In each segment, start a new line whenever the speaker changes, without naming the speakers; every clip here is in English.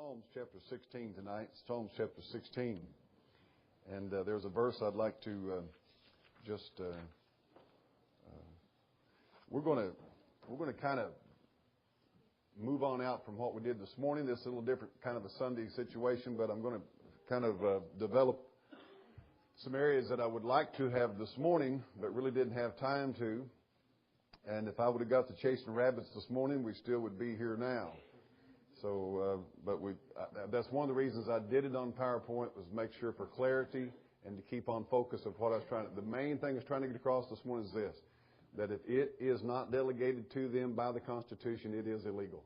Psalms chapter 16 tonight. Psalms chapter 16. And there's a verse I'd like to we're going to kind of move on out from what we did this morning. This is a little different kind of a Sunday situation, but I'm going to kind of develop some areas that I would like to have this morning, but really didn't have time to. And if I would have got to chasing rabbits this morning, we still would be here now. So, that's one of the reasons I did it on PowerPoint, was make sure for clarity and to keep on focus of what I was trying to. The main thing I was trying to get across this morning is this: that if it is not delegated to them by the Constitution, it is illegal.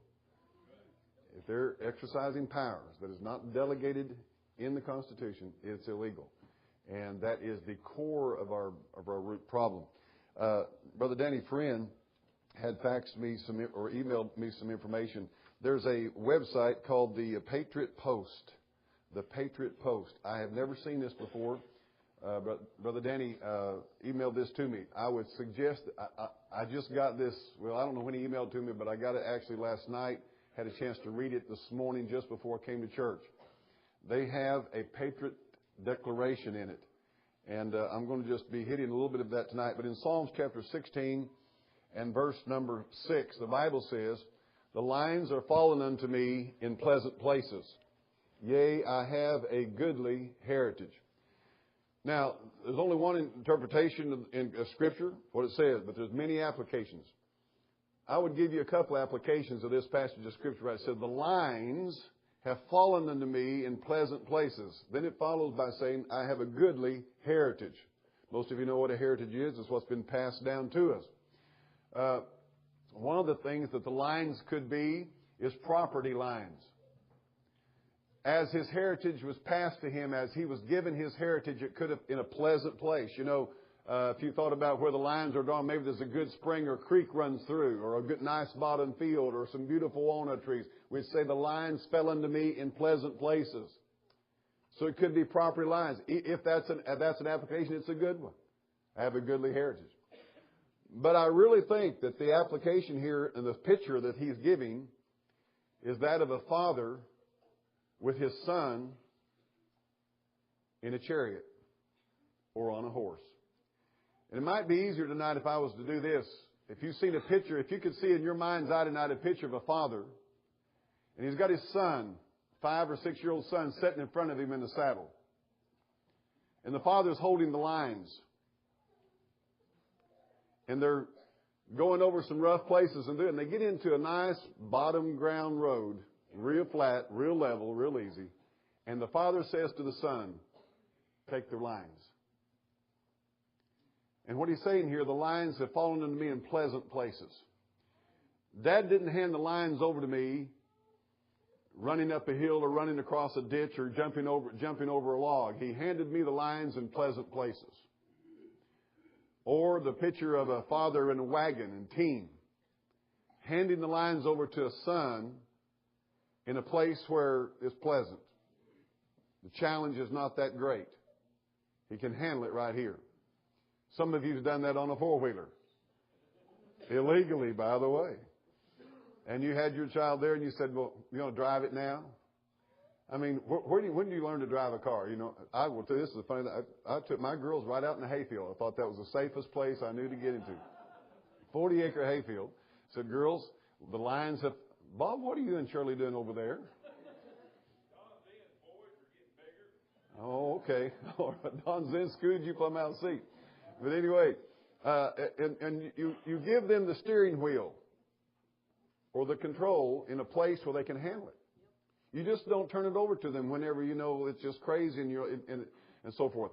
If they're exercising powers that is not delegated in the Constitution, it's illegal, and that is the core of our root problem. Brother Danny Friend had faxed me or emailed me some information. There's a website called the Patriot Post. The Patriot Post. I have never seen this before. Brother Danny emailed this to me. I would suggest, I just got this, well, I don't know when he emailed it to me, but I got it actually last night. Had a chance to read it this morning just before I came to church. They have a Patriot Declaration in it. And I'm going to just be hitting a little bit of that tonight. But in Psalms chapter 16 and verse number 6, the Bible says, "The lines are fallen unto me in pleasant places. Yea, I have a goodly heritage." Now, there's only one interpretation in Scripture, what it says, but there's many applications. I would give you a couple applications of this passage of Scripture. Right? It said, "The lines have fallen unto me in pleasant places." Then it follows by saying, "I have a goodly heritage." Most of you know what a heritage is. It's what's been passed down to us. One of the things that the lines could be is property lines. As his heritage was passed to him, as he was given his heritage, it could have in a pleasant place. You know, if you thought about where the lines are drawn, maybe there's a good spring or creek runs through, or a good nice bottom field, or some beautiful walnut trees. We'd say the lines fell unto me in pleasant places. So it could be property lines. If that's an application, it's a good one. I have a goodly heritage. But I really think that the application here and the picture that he's giving is that of a father with his son in a chariot or on a horse. And it might be easier tonight if I was to do this. If you've seen a picture, if you could see in your mind's eye tonight a picture of a father, and he's got his son, 5 or 6-year-old son, sitting in front of him in the saddle. And the father's holding the lines. And they're going over some rough places and they get into a nice bottom ground road, real flat, real level, real easy. And the father says to the son, "Take the lines." And what he's saying here, the lines have fallen unto me in pleasant places. Dad didn't hand the lines over to me running up a hill or running across a ditch or jumping over a log. He handed me the lines in pleasant places. Or the picture of a father in a wagon and team, handing the lines over to a son in a place where it's pleasant. The challenge is not that great. He can handle it right here. Some of you have done that on a 4-wheeler. Illegally, by the way. And you had your child there and you said, "Well, you want to drive it now?" I mean, when do you learn to drive a car? You know, I will tell you, this is funny. I took my girls right out in the hayfield. I thought that was the safest place I knew to get into. 40-acre hayfield. Said, "Girls, the lines have..." Bob, what are you and Shirley doing over there? Oh, okay. Don Zen scooted you from out seat. But anyway, and you give them the steering wheel or the control in a place where they can handle it. You just don't turn it over to them whenever you know it's just crazy and so forth.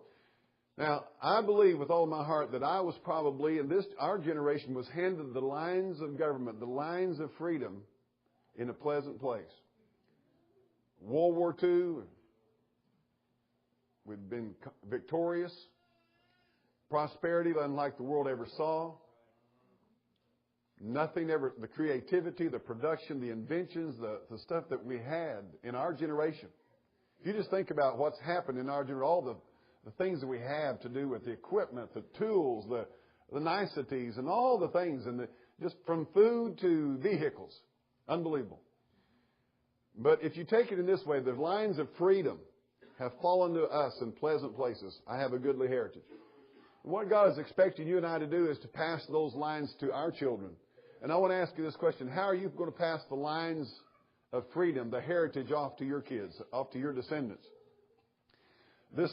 Now, I believe with all my heart that I was probably, and our generation was handed the lines of government, the lines of freedom in a pleasant place. World War II, we'd been victorious. Prosperity unlike the world ever saw. Nothing ever, the creativity, the production, the inventions, the stuff that we had in our generation. If you just think about what's happened in our generation, all the things that we have to do with the equipment, the tools, the niceties, and all the things, and just from food to vehicles. Unbelievable. But if you take it in this way, the lines of freedom have fallen to us in pleasant places. I have a goodly heritage. And what God is expecting you and I to do is to pass those lines to our children. And I want to ask you this question. How are you going to pass the lines of freedom, the heritage, off to your kids, off to your descendants? This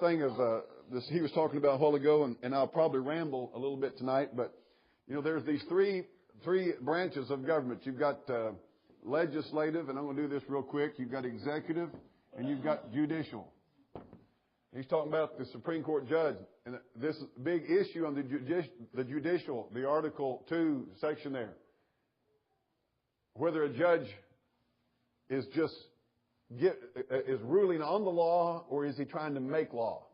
thing of this he was talking about a while ago, and I'll probably ramble a little bit tonight, but there's these three branches of government. You've got legislative, and I'm going to do this real quick. You've got executive, and you've got judicial. He's talking about the Supreme Court judge, and this big issue on the judicial, the Article 2 section there, whether a judge is just is ruling on the law, or is he trying to make law?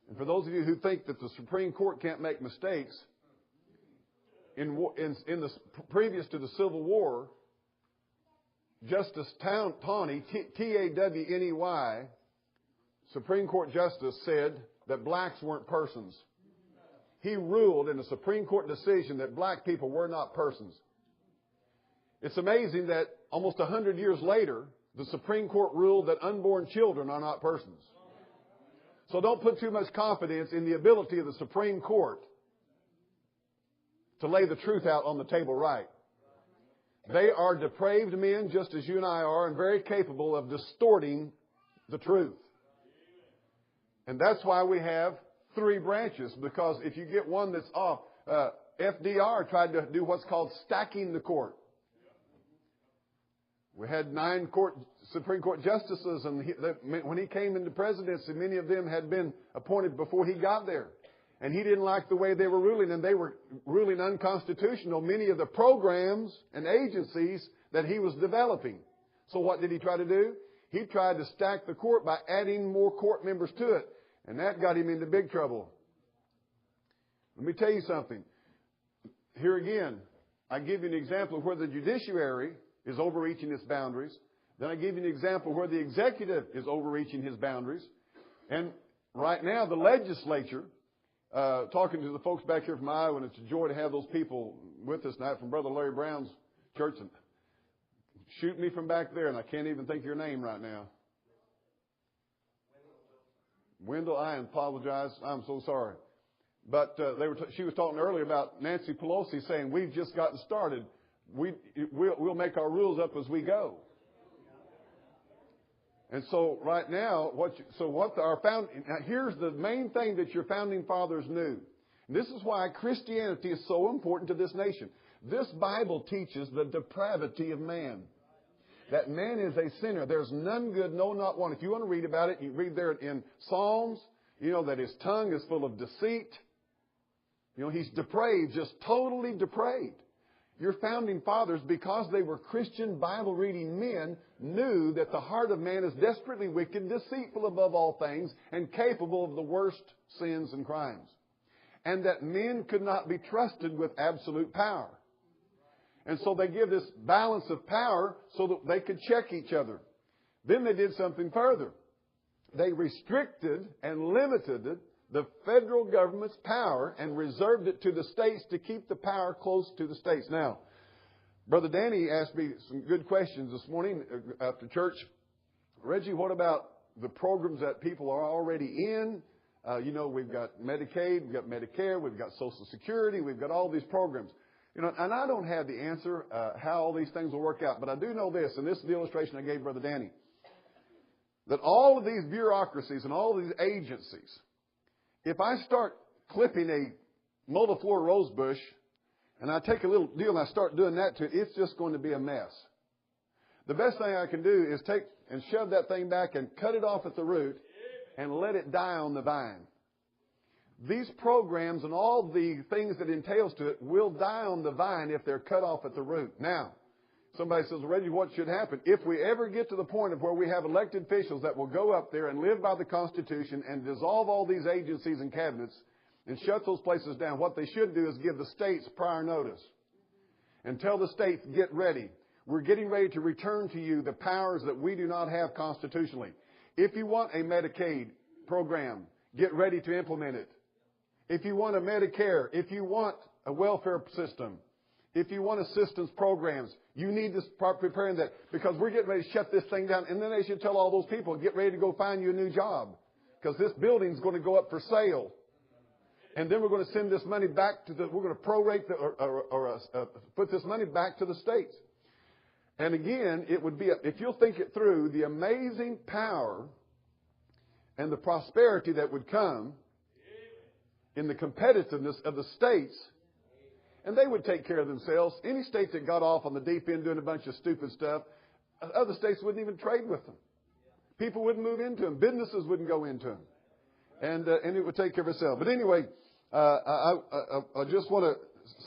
And for those of you who think that the Supreme Court can't make mistakes, in the previous to the Civil War, Justice Taney, T-A-W-N-E-Y, Supreme Court Justice, said that blacks weren't persons. He ruled in a Supreme Court decision that black people were not persons. It's amazing that almost 100 years later, the Supreme Court ruled that unborn children are not persons. So don't put too much confidence in the ability of the Supreme Court to lay the truth out on the table right. They are depraved men just as you and I are, and very capable of distorting the truth. And that's why we have three branches, because if you get one that's off, FDR tried to do what's called stacking the court. We had 9 Supreme Court justices, and when he came into presidency, many of them had been appointed before he got there. And he didn't like the way they were ruling, and they were ruling unconstitutional many of the programs and agencies that he was developing. So what did he try to do? He tried to stack the court by adding more court members to it, and that got him into big trouble. Let me tell you something. Here again, I give you an example of where the judiciary is overreaching its boundaries. Then I give you an example where the executive is overreaching his boundaries. And right now, the legislature, talking to the folks back here from Iowa, and it's a joy to have those people with us tonight from Brother Larry Brown's church. And shoot me from back there, and I can't even think of your name right now. Wendell, I apologize. I'm so sorry. But she was talking earlier about Nancy Pelosi saying, we've just gotten started. We'll make our rules up as we go. And so right now, here's the main thing that your founding fathers knew. And this is why Christianity is so important to this nation. This Bible teaches the depravity of man. That man is a sinner. There's none good, no, not one. If you want to read about it, you read there in Psalms, that his tongue is full of deceit. He's depraved, just totally depraved. Your founding fathers, because they were Christian Bible-reading men, knew that the heart of man is desperately wicked, deceitful above all things, and capable of the worst sins and crimes. And that men could not be trusted with absolute power. And so they give this balance of power so that they could check each other. Then they did something further. They restricted and limited the federal government's power and reserved it to the states to keep the power close to the states. Now, Brother Danny asked me some good questions this morning after church. Reggie, what about the programs that people are already in? We've got Medicaid, we've got Medicare, we've got Social Security, we've got all these programs. And I don't have the answer how all these things will work out, but I do know this, and this is the illustration I gave Brother Danny, that all of these bureaucracies and all of these agencies, if I start clipping a multiflora rose bush and I take a little deal and I start doing that to it, it's just going to be a mess. The best thing I can do is take and shove that thing back and cut it off at the root and let it die on the vine. These programs and all the things that entails to it will die on the vine if they're cut off at the root. Now, somebody says, Reggie, what should happen? If we ever get to the point of where we have elected officials that will go up there and live by the Constitution and dissolve all these agencies and cabinets and shut those places down, what they should do is give the states prior notice and tell the states, get ready. We're getting ready to return to you the powers that we do not have constitutionally. If you want a Medicaid program, get ready to implement it. If you want a Medicare, if you want a welfare system, If you want assistance programs, you need to start preparing that, because we're getting ready to shut this thing down. And then they should tell all those people, get ready to go find you a new job, because this building's going to go up for sale. And then we're going to send this money back to we're going to prorate put this money back to the states. And again, it would be, if you'll think it through, the amazing power and the prosperity that would come in the competitiveness of the states. And they would take care of themselves. Any state that got off on the deep end doing a bunch of stupid stuff, other states wouldn't even trade with them. People wouldn't move into them. Businesses wouldn't go into them. And it would take care of itself. But anyway, I just want to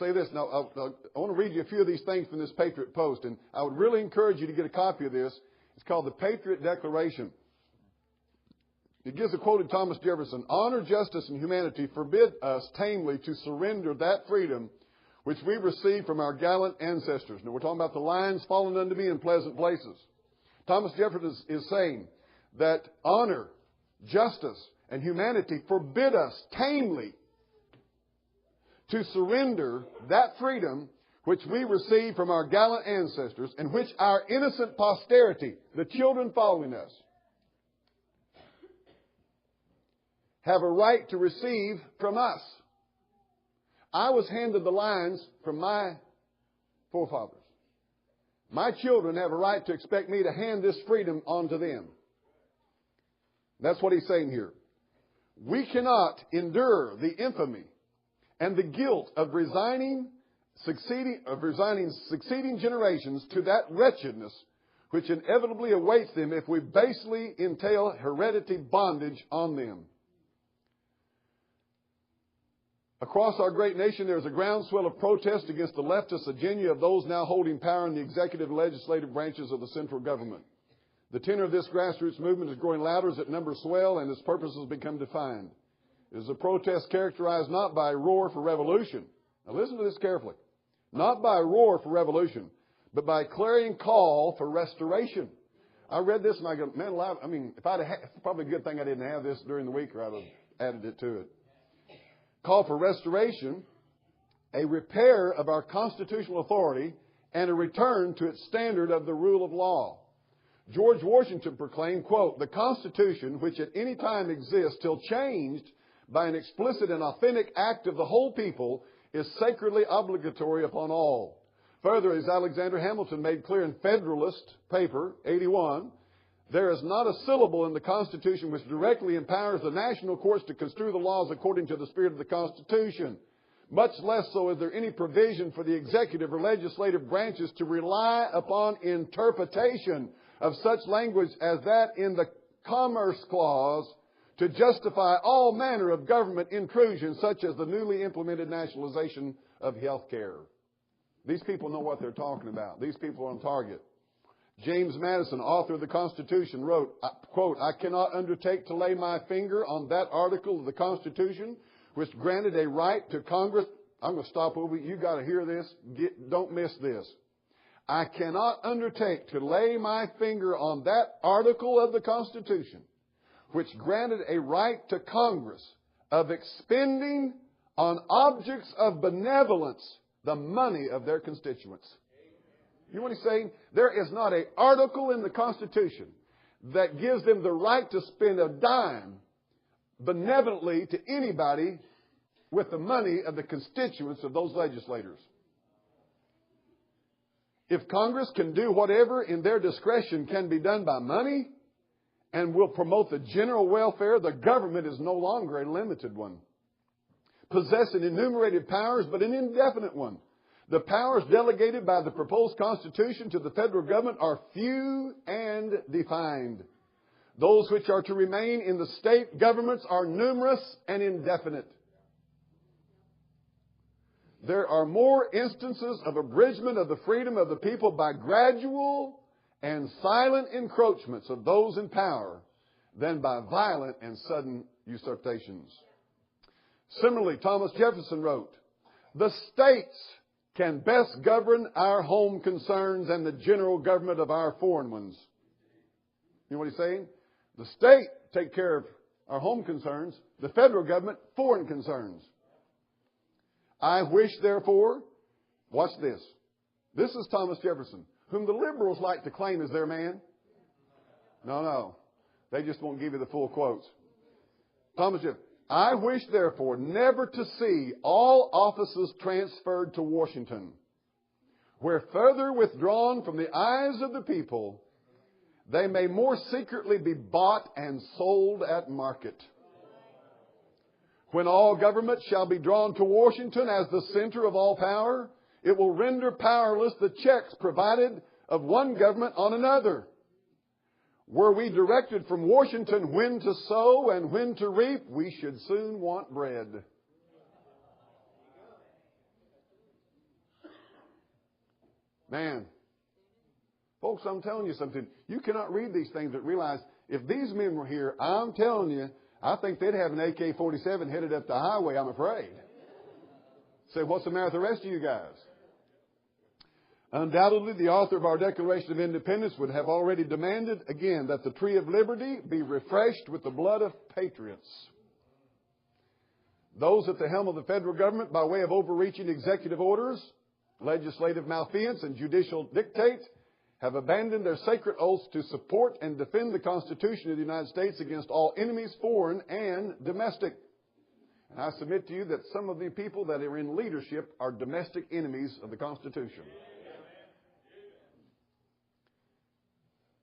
say this. Now, I want to read you a few of these things from this Patriot Post. And I would really encourage you to get a copy of this. It's called the Patriot Declaration. It gives a quote of Thomas Jefferson. Honor, justice, and humanity forbid us tamely to surrender that freedom which we received from our gallant ancestors. Now, we're talking about the lines fallen unto me in pleasant places. Thomas Jefferson is saying that honor, justice, and humanity forbid us tamely to surrender that freedom which we received from our gallant ancestors, and which our innocent posterity, the children following us, have a right to receive from us. I was handed the lines from my forefathers. My children have a right to expect me to hand this freedom on to them. That's what he's saying here. We cannot endure the infamy and the guilt of resigning succeeding generations to that wretchedness which inevitably awaits them if we basely entail hereditary bondage on them. Across our great nation, there is a groundswell of protest against the leftist agenda of those now holding power in the executive and legislative branches of the central government. The tenor of this grassroots movement is growing louder as its numbers swell and its purposes become defined. It is a protest characterized not by a roar for revolution. Now listen to this carefully. Not by a roar for revolution, but by a clarion call for restoration. I read this and I go, man, it's probably a good thing I didn't have this during the week, or I would have added it to it. Call for restoration, a repair of our constitutional authority, and a return to its standard of the rule of law. George Washington proclaimed, quote, the Constitution, which at any time exists till changed by an explicit and authentic act of the whole people, is sacredly obligatory upon all. Further, as Alexander Hamilton made clear in Federalist Paper 81, there is not a syllable in the Constitution which directly empowers the national courts to construe the laws according to the spirit of the Constitution. Much less so is there any provision for the executive or legislative branches to rely upon interpretation of such language as that in the Commerce Clause to justify all manner of government intrusion, such as the newly implemented nationalization of health care. These people know what they're talking about. These people are on target. James Madison, author of the Constitution, wrote, quote, I cannot undertake to lay my finger on that article of the Constitution which granted a right to Congress. I'm going to stop over. You got to hear this. Don't miss this. I cannot undertake to lay my finger on that article of the Constitution which granted a right to Congress of expending on objects of benevolence the money of their constituents. You know what he's saying? There is not an article in the Constitution that gives them the right to spend a dime benevolently to anybody with the money of the constituents of those legislators. If Congress can do whatever in their discretion can be done by money and will promote the general welfare, the government is no longer a limited one, possessing enumerated powers but an indefinite one. The powers delegated by the proposed Constitution to the federal government are few and defined. Those which are to remain in the state governments are numerous and indefinite. There are more instances of abridgment of the freedom of the people by gradual and silent encroachments of those in power than by violent and sudden usurpations. Similarly, Thomas Jefferson wrote, the states can best govern our home concerns and the general government of our foreign ones. You know what he's saying? The state take care of our home concerns, the federal government, foreign concerns. I wish, therefore, Watch this. This is Thomas Jefferson, whom the liberals like to claim as their man. No. They just won't give you the full quotes. Thomas Jefferson. I wish, therefore, never to see all offices transferred to Washington, where further withdrawn from the eyes of the people, they may more secretly be bought and sold at market. When all government shall be drawn to Washington as the center of all power, it will render powerless the checks provided of one government on another. Were we directed from Washington when to sow and when to reap, we should soon want bread. Man, folks, I'm telling you something. You cannot read these things but realize if these men were here, I'm telling you, I think they'd have an AK-47 headed up the highway, I'm afraid. Say, what's the matter with the rest of you guys? Undoubtedly, the author of our Declaration of Independence would have already demanded, again, that the tree of liberty be refreshed with the blood of patriots. Those at the helm of the federal government, by way of overreaching executive orders, legislative malfeasance, and judicial dictate, have abandoned their sacred oaths to support and defend the Constitution of the United States against all enemies, foreign and domestic. And I submit to you that some of the people that are in leadership are domestic enemies of the Constitution.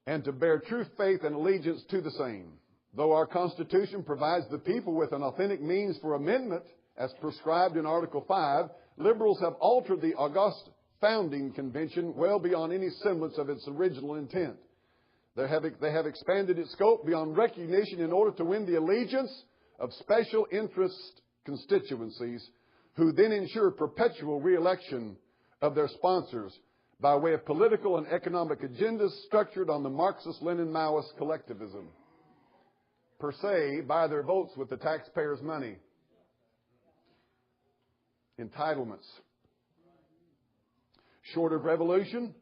And to bear true faith and allegiance to the same. Though our Constitution provides the people with an authentic means for amendment, as prescribed in Article 5, liberals have altered the august founding convention well beyond any semblance of its original intent. They have expanded its scope beyond recognition in order to win the allegiance of special interest constituencies who then ensure perpetual re-election of their sponsors by way of political and economic agendas structured on the Marxist-Lenin-Maoist collectivism. Per se, buy their votes with the taxpayers' money. Entitlements. Short of revolution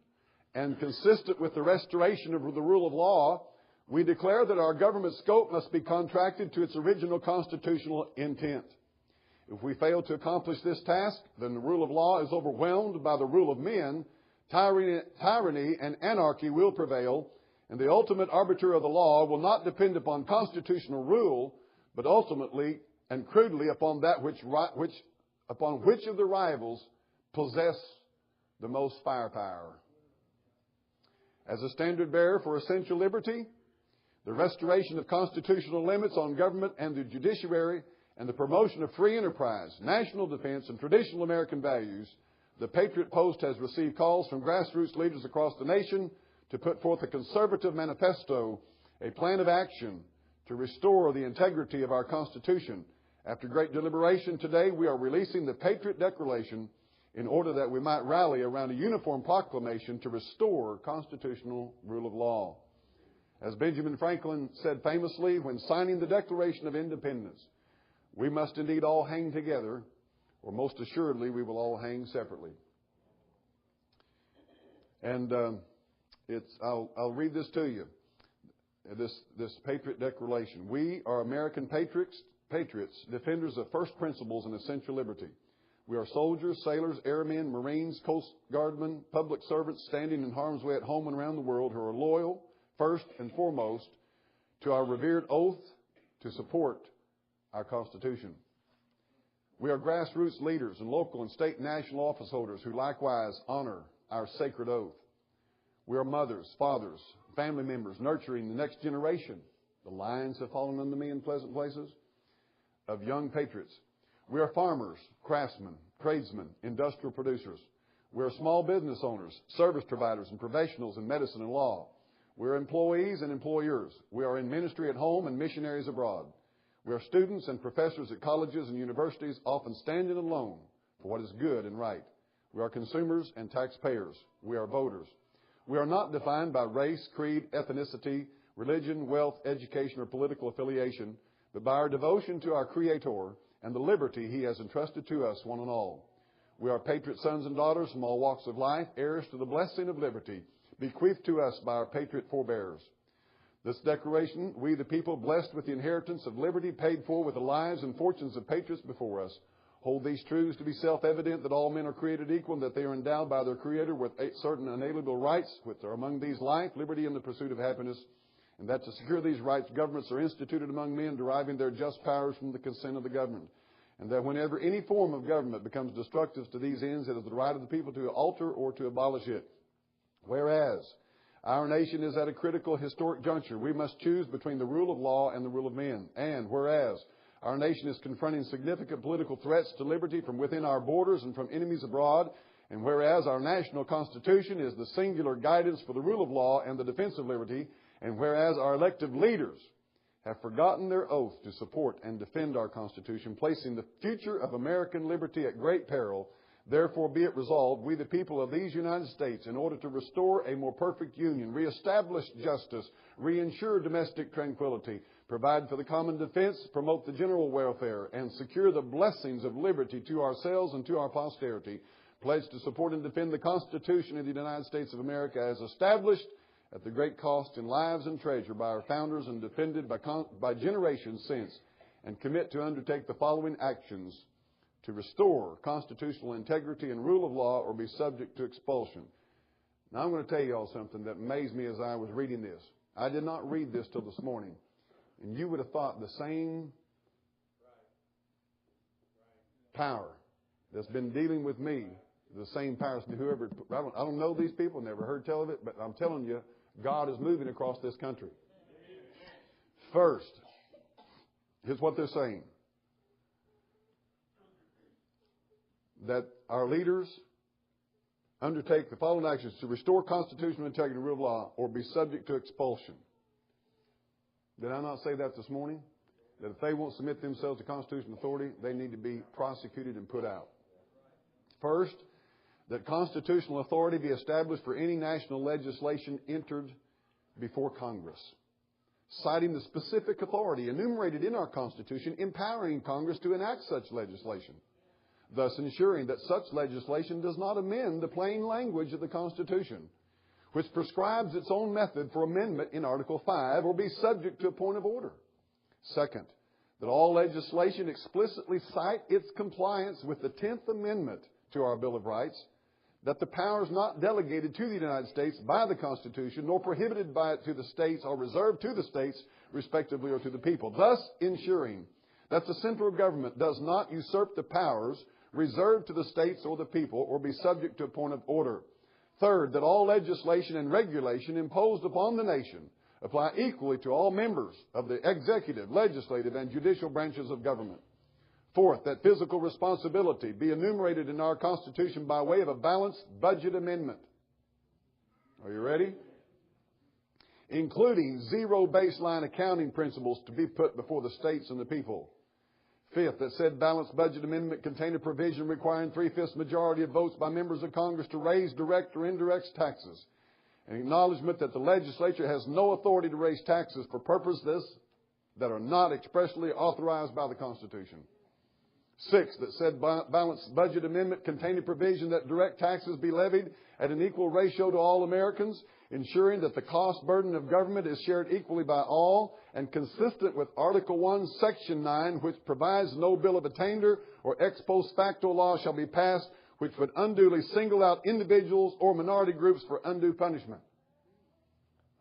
and consistent with the restoration of the rule of law, we declare that our government scope must be contracted to its original constitutional intent. If we fail to accomplish this task, then the rule of law is overwhelmed by the rule of men. Tyranny and anarchy will prevail, and the ultimate arbiter of the law will not depend upon constitutional rule, but ultimately and crudely upon that which of the rivals possess the most firepower. As a standard bearer for essential liberty, the restoration of constitutional limits on government and the judiciary, and the promotion of free enterprise, national defense, and traditional American values, the Patriot Post has received calls from grassroots leaders across the nation to put forth a conservative manifesto, a plan of action to restore the integrity of our Constitution. After great deliberation today, we are releasing the Patriot Declaration in order that we might rally around a uniform proclamation to restore constitutional rule of law. As Benjamin Franklin said famously when signing the Declaration of Independence, we must indeed all hang together, or most assuredly we will all hang separately. And I'll read this to you, this Patriot Declaration. We are American patriots, defenders of first principles and essential liberty. We are soldiers, sailors, airmen, Marines, Coast Guardmen, public servants standing in harm's way at home and around the world who are loyal, first and foremost, to our revered oath to support our Constitution. We are grassroots leaders and local and state and national office holders who likewise honor our sacred oath. We are mothers, fathers, family members nurturing the next generation. The lines have fallen unto me in pleasant places of young patriots. We are farmers, craftsmen, tradesmen, industrial producers. We are small business owners, service providers, and professionals in medicine and law. We are employees and employers. We are in ministry at home and missionaries abroad. We are students and professors at colleges and universities, often standing alone for what is good and right. We are consumers and taxpayers. We are voters. We are not defined by race, creed, ethnicity, religion, wealth, education, or political affiliation, but by our devotion to our Creator and the liberty He has entrusted to us, one and all. We are patriot sons and daughters from all walks of life, heirs to the blessing of liberty, bequeathed to us by our patriot forebears. This declaration, we the people blessed with the inheritance of liberty, paid for with the lives and fortunes of patriots before us, Hold these truths to be self-evident, that all men are created equal, and that they are endowed by their Creator with certain unalienable rights, which are among these life, liberty, and the pursuit of happiness, and that to secure these rights, governments are instituted among men, deriving their just powers from the consent of the government, and that whenever any form of government becomes destructive to these ends, it is the right of the people to alter or to abolish it. Whereas our nation is at a critical historic juncture, we must choose between the rule of law and the rule of men. And whereas our nation is confronting significant political threats to liberty from within our borders and from enemies abroad, and whereas our national constitution is the singular guidance for the rule of law and the defense of liberty, and whereas our elected leaders have forgotten their oath to support and defend our Constitution, placing the future of American liberty at great peril, therefore be it resolved, we the people of these United States, in order to restore a more perfect union, reestablish justice, reinsure domestic tranquility, provide for the common defense, promote the general welfare, and secure the blessings of liberty to ourselves and to our posterity, pledge to support and defend the Constitution of the United States of America as established at the great cost in lives and treasure by our founders and defended by generations since, and commit to undertake the following actions to restore constitutional integrity and rule of law or be subject to expulsion. Now I'm going to tell you all something that amazed me as I was reading this. I did not read this till this morning. And you would have thought the same power that's been dealing with me, the same powers to whoever, I don't know these people, never heard tell of it, but I'm telling you, God is moving across this country. First, here's what they're saying. That our leaders undertake the following actions to restore constitutional integrity and rule of law or be subject to expulsion. Did I not say that this morning? That if they won't submit themselves to constitutional authority, they need to be prosecuted and put out. First, that constitutional authority be established for any national legislation entered before Congress, citing the specific authority enumerated in our Constitution, empowering Congress to enact such legislation, thus ensuring that such legislation does not amend the plain language of the Constitution, which prescribes its own method for amendment in Article 5, or be subject to a point of order. Second, that all legislation explicitly cite its compliance with the 10th Amendment to our Bill of Rights, that the powers not delegated to the United States by the Constitution, nor prohibited by it to the states, are reserved to the states, respectively, or to the people, thus ensuring that the central government does not usurp the powers reserved to the states or the people, or be subject to a point of order. Third, that all legislation and regulation imposed upon the nation apply equally to all members of the executive, legislative, and judicial branches of government. Fourth, that fiscal responsibility be enumerated in our Constitution by way of a balanced budget amendment. Are you ready? Including zero baseline accounting principles to be put before the states and the people. Fifth, that said balanced budget amendment contain a provision requiring 3/5 majority of votes by members of Congress to raise direct or indirect taxes. An acknowledgement that the legislature has no authority to raise taxes for purposes that are not expressly authorized by the Constitution. Sixth, that said balanced budget amendment contain a provision that direct taxes be levied at an equal ratio to all Americans, ensuring that the cost burden of government is shared equally by all, and consistent with Article 1, Section 9, which provides no bill of attainder or ex post facto law shall be passed which would unduly single out individuals or minority groups for undue punishment.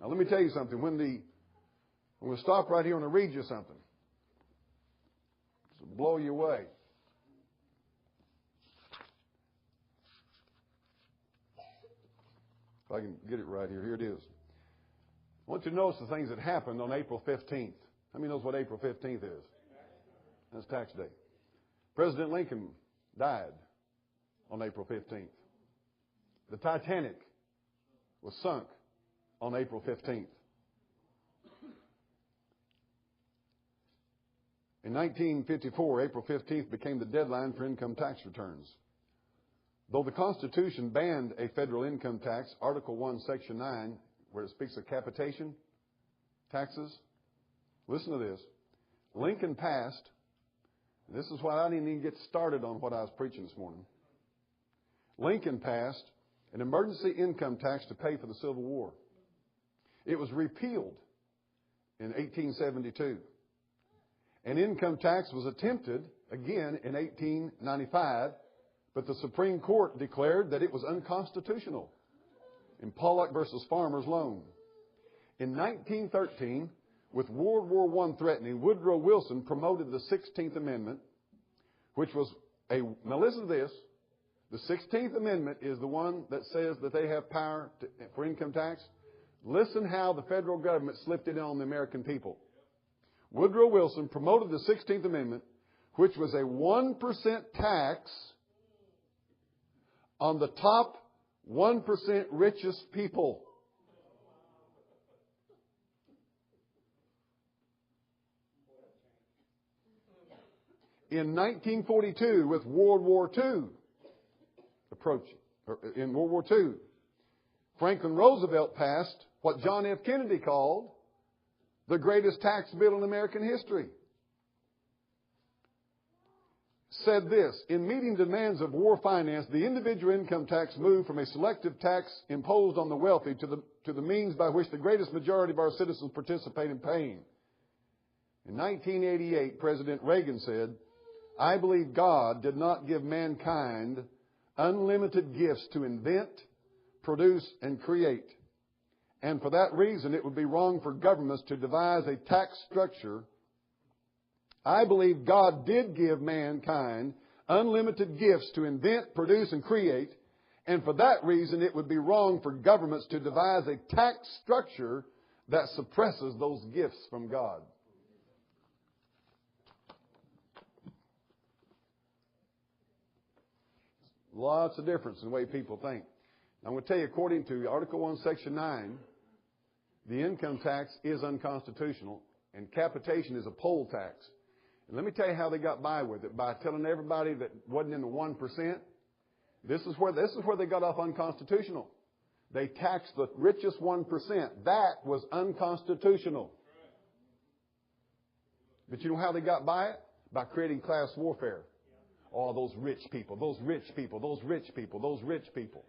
Now let me tell you something. I'm going to stop right here and read you something. It'll blow you away. If I can get it right here. Here it is. I want you to notice the things that happened on April 15th. How many knows what April 15th is? That's tax day. President Lincoln died on April 15th. The Titanic was sunk on April 15th. In 1954, April 15th became the deadline for income tax returns. Though the Constitution banned a federal income tax, Article 1, Section 9, where it speaks of capitation taxes, listen to this. Lincoln passed, and this is why I didn't even get started on what I was preaching this morning. Lincoln passed an emergency income tax to pay for the Civil War. It was repealed in 1872. An income tax was attempted again in 1895, but the Supreme Court declared that it was unconstitutional in Pollock versus Farmers Loan. In 1913, with World War I threatening, Woodrow Wilson promoted the 16th Amendment, which was now listen to this, the 16th Amendment is the one that says that they have power for income tax. Listen how the federal government slipped it in on the American people. Woodrow Wilson promoted the 16th Amendment, which was a 1% tax on the top 1% richest people. In 1942, with World War II approaching, in World War II, Franklin Roosevelt passed what John F. Kennedy called the greatest tax bill in American history. Said this, in meeting demands of war finance, the individual income tax moved from a selective tax imposed on the wealthy to the means by which the greatest majority of our citizens participate in paying. In 1988, President Reagan said, I believe God did not give mankind unlimited gifts to invent, produce, and create. And for that reason, it would be wrong for governments to devise a tax structure. I believe God did give mankind unlimited gifts to invent, produce, and create. And for that reason, it would be wrong for governments to devise a tax structure that suppresses those gifts from God. Lots of difference in the way people think. I'm going to tell you, according to Article 1, Section 9, the income tax is unconstitutional, and capitation is a poll tax. And let me tell you how they got by with it, by telling everybody that wasn't in the 1%. This is where they got off unconstitutional. They taxed the richest 1%. That was unconstitutional. But you know how they got by it? By creating class warfare. Oh, those rich people, those rich people, those rich people, those rich people.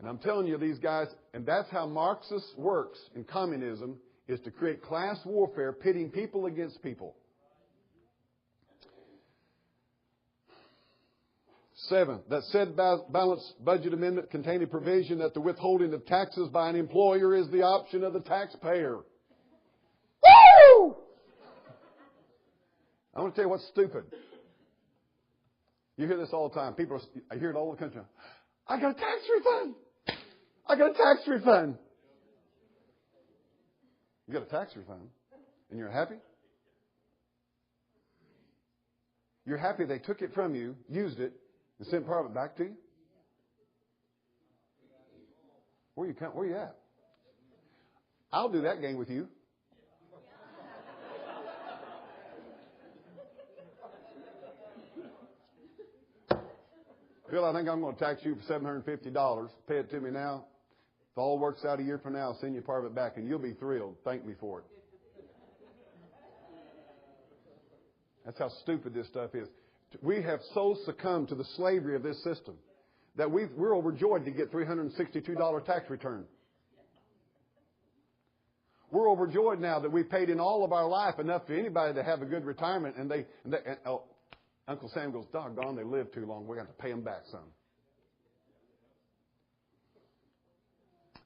And I'm telling you, these guys, and that's how Marxist works in communism, is to create class warfare, pitting people against people. 7, that said balanced budget amendment contained a provision that the withholding of taxes by an employer is the option of the taxpayer. Woo! I want to tell you what's stupid. You hear this all the time. I hear it all over the country. I got a tax refund. I got a tax refund. You got a tax refund, and you're happy? You're happy they took it from you, used it, and sent part of it back to you? Where you at? I'll do that game with you. Bill, I think I'm going to tax you for $750. Pay it to me now. If all works out a year from now, I'll send you part of it back, and you'll be thrilled. Thank me for it. That's how stupid this stuff is. We have so succumbed to the slavery of this system that we're overjoyed to get $362 tax return. We're overjoyed now that we've paid in all of our life enough for anybody to have a good retirement, and Uncle Sam goes, doggone, they lived too long. We're going to have to pay them back some.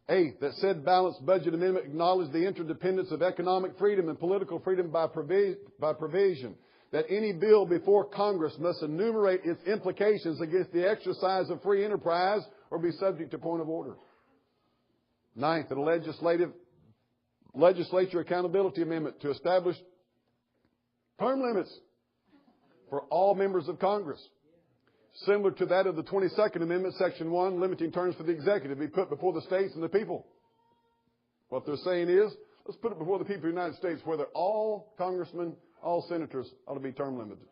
8, that said balanced budget amendment acknowledged the interdependence of economic freedom and political freedom by provision. That any bill before Congress must enumerate its implications against the exercise of free enterprise or be subject to point of order. 9th, that a legislature accountability amendment to establish term limits for all members of Congress, similar to that of the 22nd Amendment, Section 1, limiting terms for the executive be put before the states and the people. What they're saying is, let's put it before the people of the United States, whether all congressmen, all senators ought to be term limited.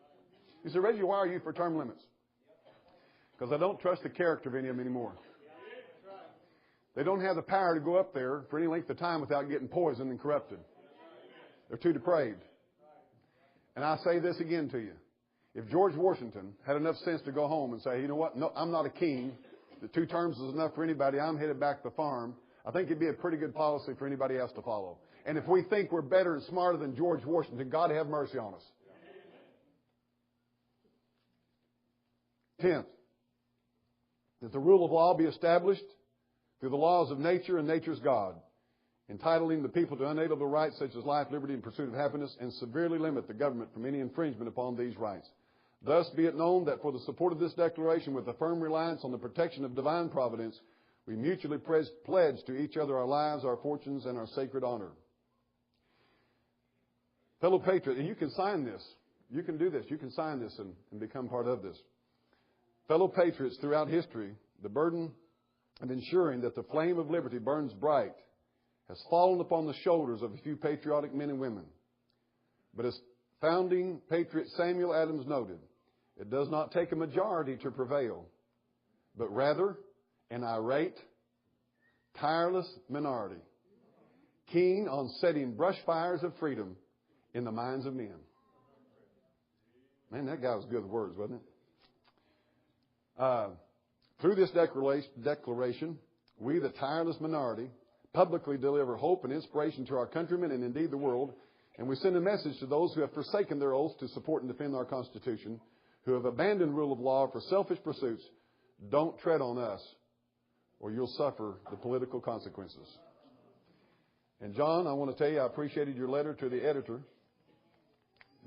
You say, Reggie, why are you for term limits? Because I don't trust the character of any of them anymore. They don't have the power to go up there for any length of time without getting poisoned and corrupted. They're too depraved. And I say this again to you. If George Washington had enough sense to go home and say, you know what, no, I'm not a king. The 2 terms is enough for anybody. I'm headed back to the farm. I think it'd be a pretty good policy for anybody else to follow. And if we think we're better and smarter than George Washington, God have mercy on us. Tenth, that the rule of law be established through the laws of nature and nature's God, entitling the people to unalienable rights such as life, liberty, and pursuit of happiness, and severely limit the government from any infringement upon these rights. Thus be it known that for the support of this declaration, with a firm reliance on the protection of divine providence, we mutually pledge to each other our lives, our fortunes, and our sacred honor. Fellow patriots, and you can sign this. You can do this. You can sign this and become part of this. Fellow patriots, throughout history, the burden of ensuring that the flame of liberty burns bright has fallen upon the shoulders of a few patriotic men and women. But as founding patriot Samuel Adams noted, it does not take a majority to prevail, but rather an irate, tireless minority, keen on setting brush fires of freedom in the minds of men. Man, that guy was good with words, wasn't it? Through this declaration, we, the tireless minority, publicly deliver hope and inspiration to our countrymen and indeed the world, and we send a message to those who have forsaken their oaths to support and defend our Constitution, who have abandoned rule of law for selfish pursuits. Don't tread on us, or you'll suffer the political consequences. And John, I want to tell you, I appreciated your letter to the editor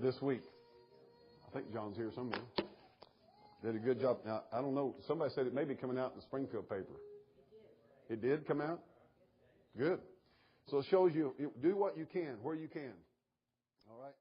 this week. I think John's here somewhere. Did a good job. Now, I don't know. Somebody said it may be coming out in the Springfield paper. It did come out? Good. So it shows you do what you can, where you can. All right?